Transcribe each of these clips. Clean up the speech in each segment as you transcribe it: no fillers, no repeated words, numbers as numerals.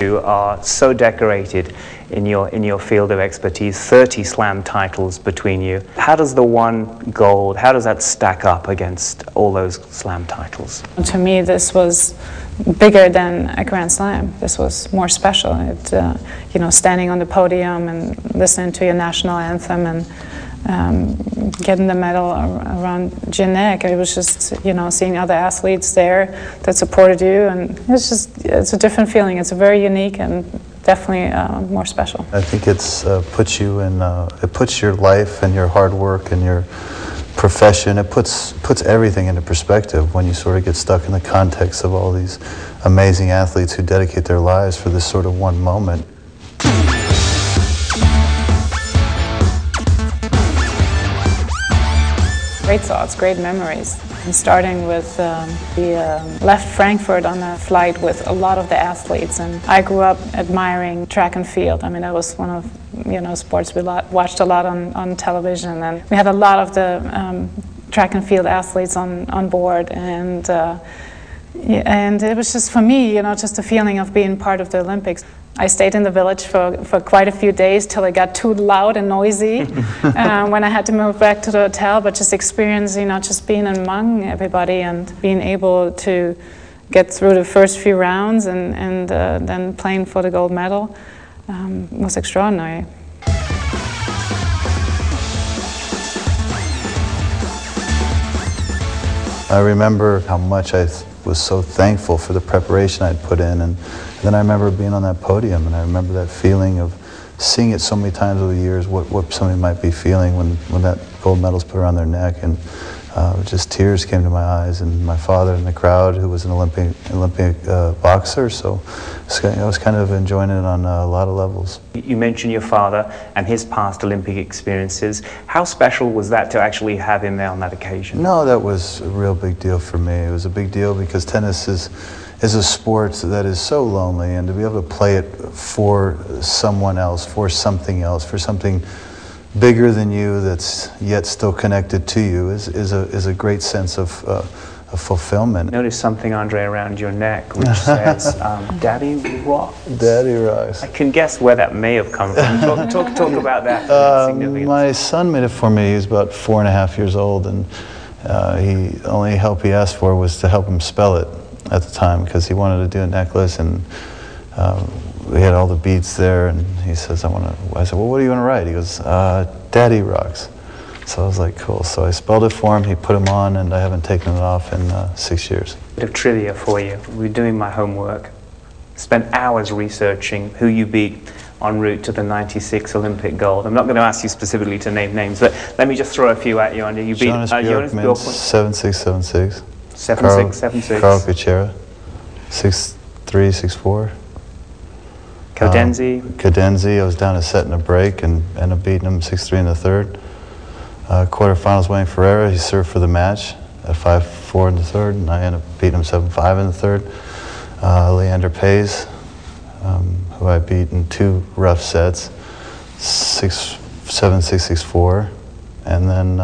You are so decorated in your field of expertise, 30 slam titles between you. How does the one gold, how does that stack up against all those slam titles? To me, this was bigger than a Grand Slam. This was more special. You know, standing on the podium and listening to your national anthem and getting the medal around your neck. It was just, you know, seeing other athletes there that supported you, and it's a different feeling. It's very unique and definitely more special. I think it's puts you in, it puts your life and your hard work and your profession, it puts everything into perspective when you sort of get stuck in the context of all these amazing athletes who dedicate their lives for this sort of one moment. Great thoughts, great memories. And starting with left Frankfurt on a flight with a lot of the athletes, and I grew up admiring track and field. I mean, that was one of, you know, sports we watched a lot on television, and we had a lot of the track and field athletes on board, and it was just, for me, you know, just a feeling of being part of the Olympics. I stayed in the village for quite a few days till it got too loud and noisy when I had to move back to the hotel, but just experiencing, you know, just being among everybody and being able to get through the first few rounds and then playing for the gold medal was extraordinary. I remember how much I was so thankful for the preparation I'd put in, and then I remember being on that podium, and I remember that feeling of seeing it so many times over the years, what somebody might be feeling when that gold medal's put around their neck, and just tears came to my eyes, and my father in the crowd, who was an Olympic boxer, so I was kind of enjoying it on a lot of levels. You mentioned your father and his past Olympic experiences. How special was that to actually have him there on that occasion? No, that was a real big deal for me. It was a big deal because tennis is a sport that is so lonely, and to be able to play it for someone else, for something bigger than you that's yet still connected to you is a great sense of fulfillment. Notice something, Andre, around your neck which says, Daddy rocks. Daddy rocks. I can guess where that may have come from. Talk about that. My son made it for me. He was about 4.5 years old, and the only help he asked for was to help him spell it at the time, because he wanted to do a necklace, and we had all the beads there, and he says, I said, well, what do you want to write? He goes, Daddy rocks. So I was like, cool. So I spelled it for him, he put them on, and I haven't taken it off in 6 years. A bit of trivia for you. We're doing my homework. Spent hours researching who you beat en route to the '96 Olympic gold. I'm not going to ask you specifically to name names, but let me just throw a few at you, Andre. You beat Jonas Bjorkman, 7.676. 7.676. Carl Kuchera, 6.3, 6.4. Cadenzi. I was down a set and a break and ended up beating him 6.3 in the third. Quarterfinals, Wayne Ferreira, he served for the match at 5.4 in the third, and I ended up beating him 7.5 in the third. Leander Paes, who I beat in 2 rough sets, 6.7, 6.4, and then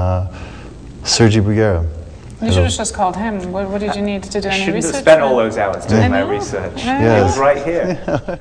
Sergi Bruguera. You should have just called him. What did you need to do any research? Shouldn't have spent all those hours doing my research. Yeah. It was right here.